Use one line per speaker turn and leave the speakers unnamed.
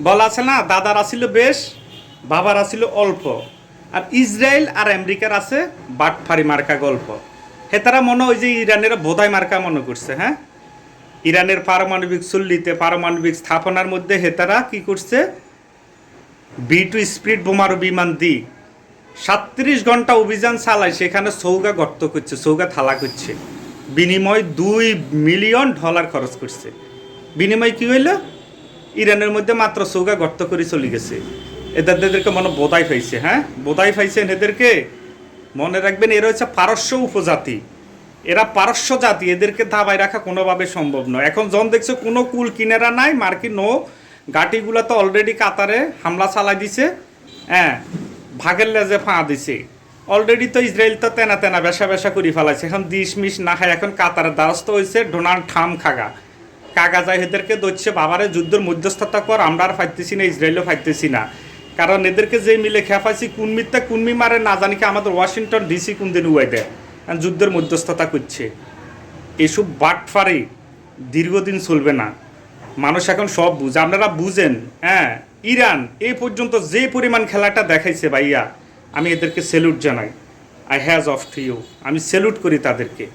বলা আছে না, দাদার আসিল বেশ, বাবার আসিল অল্প। আর ইসরায়েল আর আমেরিকার আছে বাটফারি মার্কা গল্প। হেতারা মনে ওই যে ইরানের বোধাই মার্কা মনে করছে। হ্যাঁ, ইরানের পারমাণবিক চুল্লিতে পারমাণবিক স্থাপনার মধ্যে হেতারা কি করছে, B2 স্পিড বোমার বিমান দি 37 ঘন্টা অভিযান চালায়, সেখানে চৌকা গর্ত করছে, চৌকা থালা করছে, বিনিময় $2 মিলিয়ন খরচ করছে। বিনিময় কি হইল, ইরানের মধ্যে মাত্র চৌকা গর্ত করে চলে গেছে। এদেরকে মনে বোধাই পাইছে। হ্যাঁ, বোধাই পাইছেন এদেরকে। মনে রাখবেন, এরা হচ্ছে পারস্য উপজাতি, এরা পারস্য জাতি, এদেরকে দাবায় রাখা কোনোভাবে সম্ভব নয়। এখন জন দেখছে কোনো কুল কিনারা নাই, মার্কিন নৌ ঘাটিগুলো তো অলরেডি কাতারে হামলা চালাই দিছে। হ্যাঁ, ভাগের লেজে ফাঁ দিছে অলরেডি। তো ইসরায়েল তো তেনা তেনা বেসা বেসা করে ফেলাইছে। এখন দিশ মিশ না খায় এখন কাতারের দ্বারস্থ হয়েছে ডোনাল্ড ট্রাম্প কাগা যায় এদেরকে দচ্ছে, বাবারে যুদ্ধের মধ্যস্থতা কর, আমরা আর ফাইতেছি না, ইসরায়েলও ফাইতেছি না। কারণ এদেরকে যে মিলে খেপাইছি কোন মিথ্যা কোন মি মারে না জানি, কি আমাদের ওয়াশিংটন ডিসি কোন দিন উয়াই দেয় যুদ্ধের মধ্যস্থতা করছে। এসব বাটফারি দীর্ঘদিন চলবে না। মানুষ এখন সব বুঝে, আপনারা বুঝেন। হ্যাঁ, ইরান এই পর্যন্ত যে পরিমাণ খেলাটা দেখাইছে ভাইয়া, আমি এদেরকে স্যালুট জানাই। I hats off to you, আমি স্যালুট করি তাদেরকে।